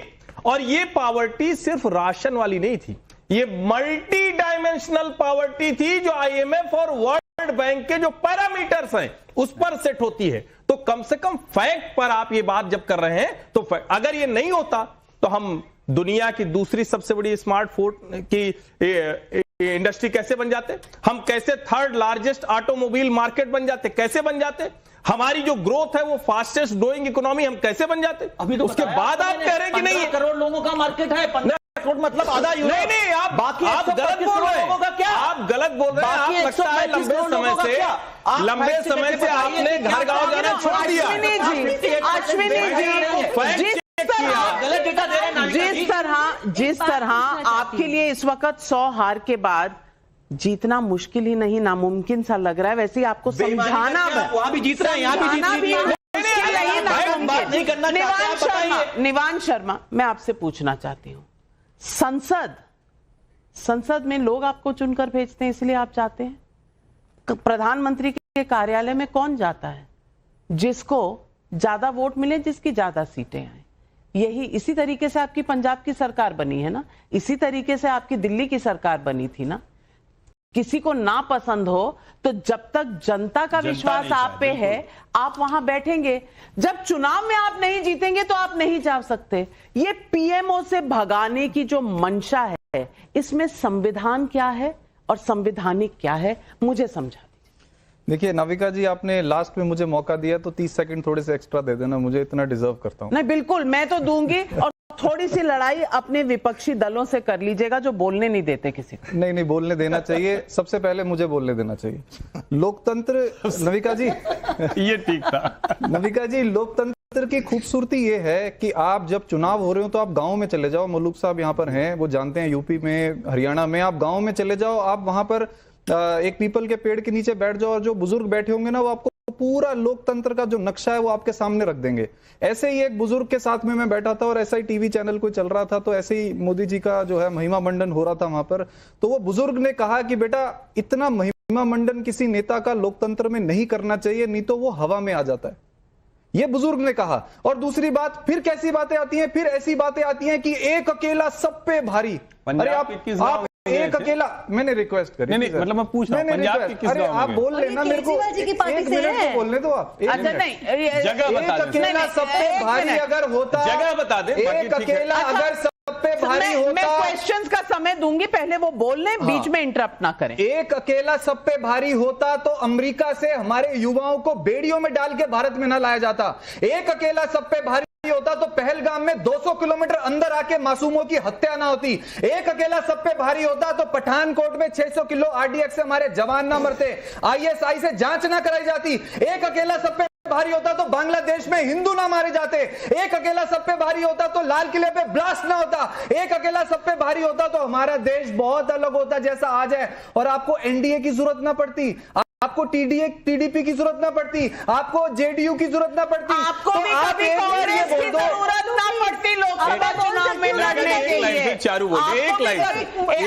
और ये पॉवर्टी सिर्फ राशन वाली नहीं थी, ये मल्टी डायमेंशनल पॉवर्टी थी जो आईएमएफ और वर्ल्ड बैंक के जो पैरामीटर्स हैं उस पर सेट होती है। तो कम से कम फैक्ट पर आप ये बात जब कर रहे हैं तो अगर ये नहीं होता तो हम दुनिया की दूसरी सबसे बड़ी स्मार्टफोन की इंडस्ट्री कैसे बन जाते? हम कैसे थर्ड लार्जेस्ट ऑटोमोबाइल मार्केट बन जाते? कैसे बन जाते? हमारी जो ग्रोथ है वो फास्टेस्ट ग्रोइंग इकोनॉमी हम कैसे बन जाते? अभी तो उसके बाद आप कह रहे हैं कि नहीं, 15 करोड़ लोगों का मार्केट है। 15 करोड़ मतलब आधा यूरोप। नहीं, आप बाकी आप गलत बोल रहे हैं। क्या? आप गलत बोल रहे हैं। आप लगता है लंबे समय से आपने घर गांव जाना छोड़ दिया। अश्विनी जी गलत डेटा दे रहे हैं। जिस तरह आपके लिए इस वक्त 100 हार के बाद जीतना मुश्किल ही नहीं नामुमकिन सा लग रहा है, वैसे ही आपको समझाना वहां भी जीत रहे हैं, यहाँ भी जीत निवान शर्मा, मैं आपसे पूछना चाहती हूँ, संसद में लोग आपको चुनकर भेजते हैं इसलिए आप जाते हैं? प्रधानमंत्री के कार्यालय में कौन जाता है? जिसको ज्यादा वोट मिले, जिसकी ज्यादा सीटें आए। यही इसी तरीके से आपकी पंजाब की सरकार बनी है ना, इसी तरीके से आपकी दिल्ली की सरकार बनी थी ना। किसी को ना पसंद हो तो जब तक जनता का विश्वास आप पे है आप वहां बैठेंगे। जब चुनाव में आप नहीं जीतेंगे तो आप नहीं जा सकते। ये पीएमओ से भगाने की जो मंशा है, इसमें संविधान क्या है और संवैधानिक क्या है, मुझे समझा। देखिए नाविका जी, आपने लास्ट में मुझे मौका दिया तो 30 सेकंड थोड़े से एक्स्ट्रा दे देना, मुझे इतना डिजर्व करता हूं। नहीं बिल्कुल, मैं तो दूंगी। और थोड़ी सी लड़ाई अपने विपक्षी दलों से कर लीजिएगा जो बोलने नहीं देते किसी को। नहीं बोलने देना चाहिए, सबसे पहले मुझे बोलने देना चाहिए। लोकतंत्र, नविका जी ये ठीक था। नविका जी, लोकतंत्र की खूबसूरती ये है कि आप जब चुनाव हो रहे हो तो आप गांव में चले जाओ। मलूक साहब यहाँ पर हैं, वो जानते हैं, यूपी में, हरियाणा में, आप गांव में चले जाओ, आप वहां पर एक पीपल के पेड़ के नीचे बैठ जाओ और जो बुजुर्ग बैठे होंगे ना, वो आपको पूरा लोकतंत्र का जो नक्शा है वो आपके सामने रख देंगे। ऐसे ही एक बुजुर्ग के साथ में मैं बैठा था और ऐसा ही टीवी चैनल कोई चल रहा था, तो ऐसे ही मोदी जी का जो है महिमा मंडन हो रहा था वहां पर। तो वो बुजुर्ग ने कहा कि बेटा, इतना महिमा मंडन किसी नेता का लोकतंत्र में नहीं करना चाहिए, नहीं तो वो हवा में आ जाता है। ये बुजुर्ग ने कहा। और दूसरी बात, फिर कैसी बातें आती हैं, फिर ऐसी बातें आती हैं कि एक अकेला सब पे भारी। अरे आप एक अकेला, मैंने रिक्वेस्ट करी। नहीं, मतलब मैं पूछ रहा हूं पंजाब की किस गांव में? अरे आप बोल लेना मेरे को, एक मिनट तो बोलने दो आप। अच्छा नहीं, जगह बता दो। एक अकेला सब पे भारी अगर होता, जगह बता दे। एक अकेला अगर सब पे भारी होता, मैं क्वेश्चंस का समय दूंगी, पहले वो बोल लें, बीच में इंटरप्ट ना करें। एक अकेला सब पे भारी होता तो अमेरिका से हमारे युवाओं को बेड़ियों में डाल के भारत में ना लाया जाता। एक अकेला सब पे भारी होता तो पहलगाम में 200 किलोमीटर अंदर आके मासूमों की हत्या ना होती। एक अकेला सब पे भारी होता तो पठानकोट में 600 किलो आरडीएक्स से हमारे जवान ना मरते, आईएसआई से जांच ना कराई जाती। एक अकेला सब पे भारी होता तो बांग्लादेश में हिंदू ना मारे जाते। एक अकेला सब पे भारी होता तो लाल किले पे ब्लास्ट ना होता। एक अकेला सब पे भारी होता तो हमारा देश बहुत अलग होता जैसा आज है। और आपको एनडीए की जरूरत ना पड़ती, आपको टीडीपी की जरूरत ना पड़ती, आपको जेडीयू की जरूरत ना पड़ती, आपको तो भी आप कभी कांग्रेस की जरूरत ना पड़ती लोकसभा चुनाव में लड़ने के लिए।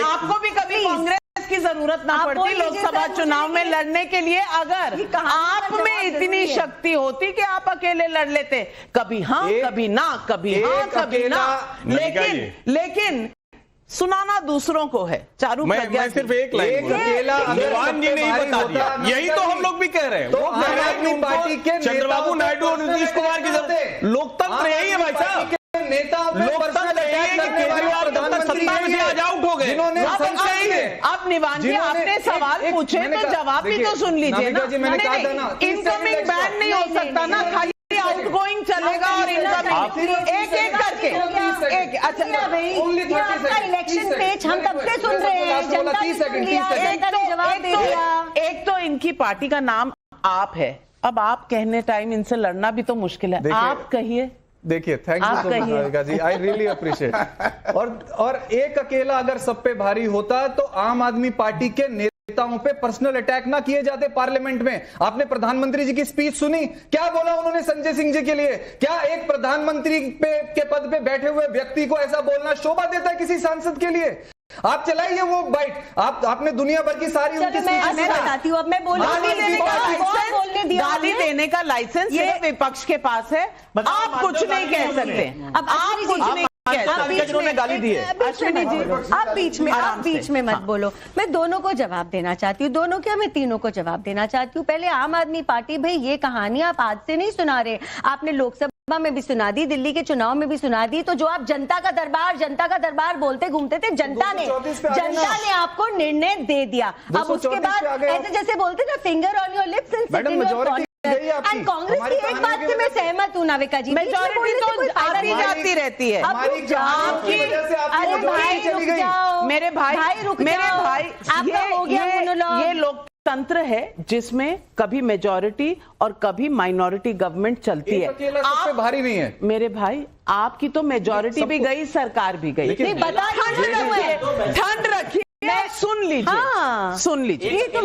आपको भी कभी कांग्रेस की जरूरत ना पड़ती लोकसभा चुनाव में लड़ने के लिए, अगर आप में इतनी शक्ति होती कि आप अकेले लड़ लेते। कभी हाँ कभी ना, कभी हाँ कभी ना। लेकिन सुनाना दूसरों को है। चारू मैं सिर्फ एक लाइन निवान जी ने ही बता दिया, यही तो हम लोग भी कह रहे हैं। तो आम आदमी पार्टी के चंद्रबाबू नायडू और नीतीश कुमार की जरूरत, लोकतंत्र यही है भाई साहब। नेताओं लोकतंत्र यही है कि केजरीवाल जब तक सत्ता में थे आज आउट हो गए। अब निवान जी आपने सवाल पूछे तो जवाब भी तो सुन लीजिए ना। इनकमिंग बैन नहीं हो सकता ना, खाली आउटगोइंग चलेगा और इनकमिंग एक एक करके। एक अच्छा इलेक्शन पेज हम तब से सुन रहे हैं, जनता ने सुन लिया, जनता ने जवाब दे दिया। एक तो इनकी पार्टी का नाम आप है, अब आप कहने टाइम इनसे लड़ना भी तो मुश्किल है। आप कहिए। देखिए, thank you so much Navika ji, I really appreciate. और एक अकेला अगर सब पे भारी होता तो आम आदमी पार्टी के नेताओं पे पर्सनल अटैक ना किए जाते पार्लियामेंट में। आपने प्रधानमंत्री जी की स्पीच सुनी, क्या बोला उन्होंने संजय सिंह जी के लिए? क्या एक प्रधानमंत्री के पद पे बैठे हुए व्यक्ति को ऐसा बोलना शोभा देता है किसी सांसद के लिए? आप चलाइए वो बाइट, आपने दुनिया भर की सारी उनकी बताती हूँ। अब मैं गाली देने का लाइसेंस सिर्फ विपक्ष के पास है, आप कुछ नहीं कह सकते। अब आप कुछ नहीं जिन्होंने गाली दी है। अश्विनी जी, आप बीच में मत बोलो। मैं दोनों को जवाब देना चाहती हूँ, दोनों क्या, मैं तीनों को जवाब देना चाहती हूँ। पहले आम आदमी पार्टी, भाई ये कहानी आप आज से नहीं सुना रहे, आपने लोकसभा में भी सुना दी, दिल्ली के चुनाव में भी सुना दी। तो जो आप जनता का दरबार बोलते घूमते थे, जनता ने आपको निर्णय दे दिया। अब उसके बाद ऐसे जैसे बोलते ना, finger on your lips and Congress की एक बात से मैं सहमत हूँ नाविका जी, मेजॉरिटी तो आती जाती रहती है। अरे भाई रुक जाओ, मेरे भाई आपका हो गया मोनोलॉग। ये लोग तंत्र है जिसमें कभी मेजॉरिटी और कभी माइनॉरिटी गवर्नमेंट चलती है। अकेला सब पे भारी नहीं है मेरे भाई, आपकी तो मेजॉरिटी भी गई, सरकार भी गई। ठंड रखिए, सुन लीजिए। हाँ, सुन लीजिए। ये तो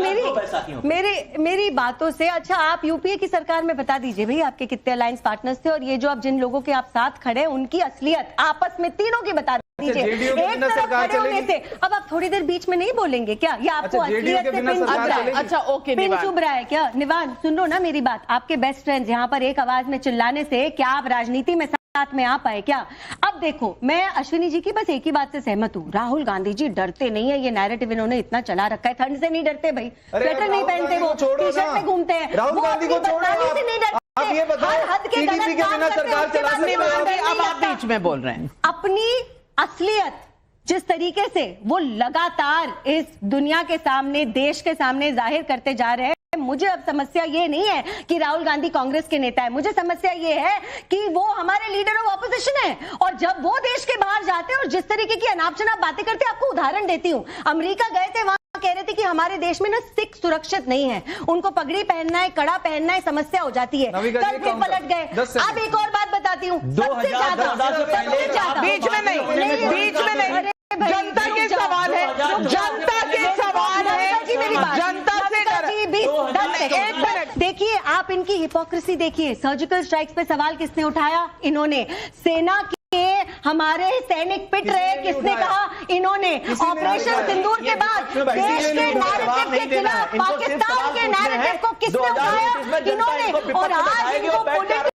मेरी बातों से। अच्छा, आप यूपीए की सरकार में बता दीजिए भाई आपके कितने अलायंस पार्टनर्स थे, और ये जो आप जिन लोगों के आप साथ खड़े हैं उनकी असलियत आपस में तीनों की बता दीजिए। एक तरफ खड़े होने से अब आप थोड़ी देर बीच में नहीं बोलेंगे क्या? या आपको असलियत से पिन चुभ रहा है? अच्छा ओके, पिन चुभ रहा है क्या? निवान, सुन लो ना मेरी बात। आपके बेस्ट फ्रेंड्स यहाँ पर एक आवाज में चिल्लाने से क्या आप राजनीति में साथ में आ पाए क्या? अब देखो, मैं अश्विनी जी की बस एक ही बात से सहमत हूँ, राहुल गांधी जी डरते नहीं है। ये नैरेटिव इन्होंने इतना चला रखा है, ठंड से नहीं डरते भाई, स्वेटर नहीं पहनते, वो टी शर्ट में घूमते हैं, राहुल गांधी को छोड़ो, से नहीं डरते। आप ये बताओ, टीडीपी के बिना सरकार चला सकते हैं? अब आप बीच में बोल रहे हैं। अपनी असलियत जिस तरीके से वो लगातार इस दुनिया के सामने, देश के सामने जाहिर करते जा रहे हैं, मुझे अब समस्या ये नहीं है कि राहुल गांधी कांग्रेस के नेता है, मुझे समस्या ये है कि वो हमारे लीडर ऑफ ऑपोजिशन है। और जब वो देश के बाहर जाते हैं और जिस तरीके की अनाप शनाप बातें करते हैं, आपको उदाहरण देती हूँ, अमेरिका गए थे, वहां कह रहे थे कि हमारे देश में ना सिख सुरक्षित नहीं है, उनको पगड़ी पहनना है, कड़ा पहनना है, समस्या हो जाती है। कल फिर पलट गए। अब एक और बात बताती हूँ, सबसे ज्यादा बीच में नहीं, बीच में नहीं, जनता के सवाल है, जनता के सवाल है, जनता से। एक मिनट देखिए, आप इनकी हिपोक्रेसी देखिए। सर्जिकल स्ट्राइक्स पे सवाल किसने उठाया? इन्होंने। सेना के हमारे सैनिक पिट रहे, किसने कहा? इन्होंने। ऑपरेशन सिंदूर के बाद देश के नैरेटिव के खिलाफ पाकिस्तान के नैरेटिव को किसने उठाया? इन्होंने। और आज इनको पॉलिटिकल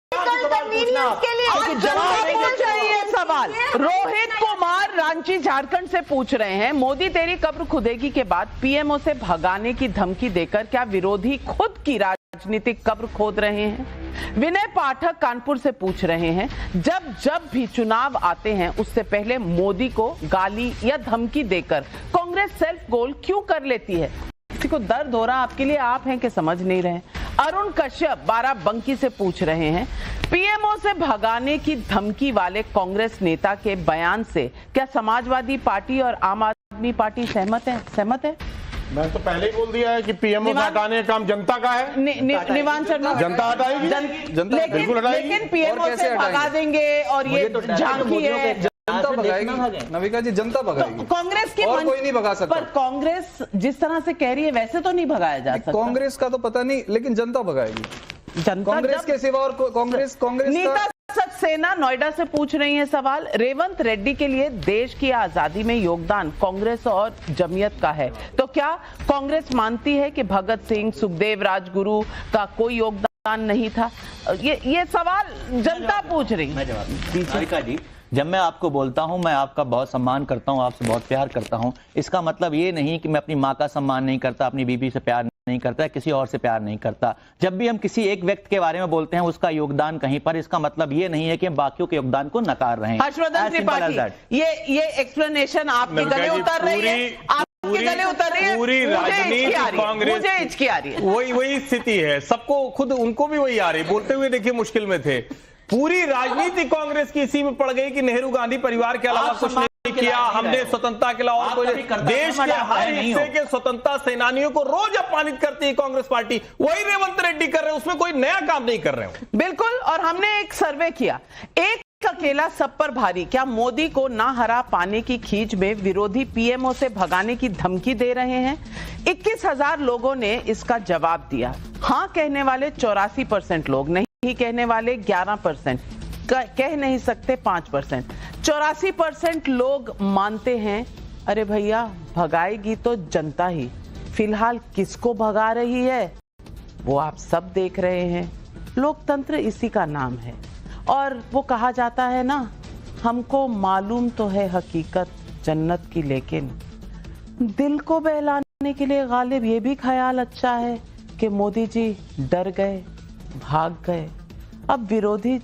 कन्वीनियंस के लिए जवाब देना चाहिए। सवाल रोहित कुमार रांची झारखंड से पूछ रहे हैं, मोदी तेरी कब्र खुदेगी के बाद पीएमओ से भगाने की धमकी देकर क्या विरोधी खुद की राजनीतिक कब्र खोद रहे हैं? विनय पाठक कानपुर से पूछ रहे हैं, जब भी चुनाव आते हैं उससे पहले मोदी को गाली या धमकी देकर कांग्रेस सेल्फ गोल क्यों कर लेती है? किसी को दर्द हो रहा आपके लिए, आप हैं कि समझ नहीं रहे? अरुण कश्यप बाराबंकी से पूछ रहे हैं, पीएमओ से भगाने की धमकी वाले कांग्रेस नेता के बयान से क्या समाजवादी पार्टी और आम आदमी पार्टी सहमत है? मैं तो पहले ही बोल दिया है कि पीएमओ हटाने का काम जनता का है। निवान शर्मा, जनता हटाएगी, जनता बिल्कुल हटाएगी। लेकिन पीएमओ से भगा देंगे और ये झांकी है। जनता भगाएगी नविका जी, जनता भगाएगी। कांग्रेस के और कोई नहीं भगा सकता। पर कांग्रेस जिस तरह से कह रही है वैसे तो नहीं भगाया जा सकता। कांग्रेस का तो पता नहीं, लेकिन जनता भगाएगी। कांग्रेस के सिवा और कांग्रेस नीता सक्सेना नोएडा से पूछ रही है सवाल, रेवंत रेड्डी के लिए देश की आजादी में योगदान कांग्रेस और जमीयत का है, तो क्या कांग्रेस मानती है कि भगत सिंह, सुखदेव, राजगुरु का कोई योगदान नहीं था? ये सवाल जनता पूछ रही है। जब मैं आपको बोलता हूं मैं आपका बहुत सम्मान करता हूं, आपसे बहुत प्यार करता हूं, इसका मतलब ये नहीं कि मैं अपनी माँ का सम्मान नहीं करता, अपनी बीबी से प्यार नहीं करता, किसी और से प्यार नहीं करता। जब भी हम किसी एक व्यक्ति के बारे में बोलते हैं उसका योगदान कहीं पर, इसका मतलब ये नहीं है कि हम बाकियों के योगदान को नकार रहे हैं। हर्षवर्धन त्रिपाठी, ये एक्सप्लेनेशन आपके गले उतर रही है, आपके गले उतर रही है, पूरी राजनीति कांग्रेस, मुझे हिचकी आ रही है। वही स्थिति है, सबको खुद उनको भी वही आ रही, बोलते हुए देखिए मुश्किल में थे। पूरी राजनीति कांग्रेस की इसी में पड़ गई कि नेहरू गांधी परिवार के अलावा कुछ नहीं किया, हमने स्वतंत्रता के अलावा कोई देश के हर हिस्से के स्वतंत्रता सेनानियों को रोज अपमानित करती है कांग्रेस पार्टी, वही रेवंत रेड्डी कर रहे हैं, उसमें कोई नया काम नहीं कर रहे हैं। बिल्कुल, और हमने एक सर्वे किया, एक अकेला सब पर भारी, क्या मोदी को ना हरा पाने की खींच में विरोधी पीएमओ से भगाने की धमकी दे रहे हैं? 21,000 लोगों ने इसका जवाब दिया। हाँ कहने वाले 84% लोग, नहीं कहने वाले 11%, कह नहीं सकते 5%। 84% लोग मानते हैं अरे भैया भगाएगी तो जनता ही, फिलहाल किसको भगा रही है वो आप सब देख रहे हैं। लोकतंत्र इसी का नाम है, और वो कहा जाता है ना, हमको मालूम तो है हकीकत जन्नत की, लेकिन दिल को बहलाने के लिए गालिब ये भी ख्याल अच्छा है कि मोदी जी डर गए, भाग गए। अब विरोधी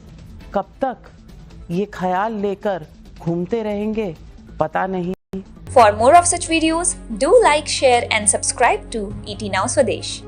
कब तक ये ख्याल लेकर घूमते रहेंगे पता नहीं। For more of such videos, do like, share and subscribe to ET Now Swadesh.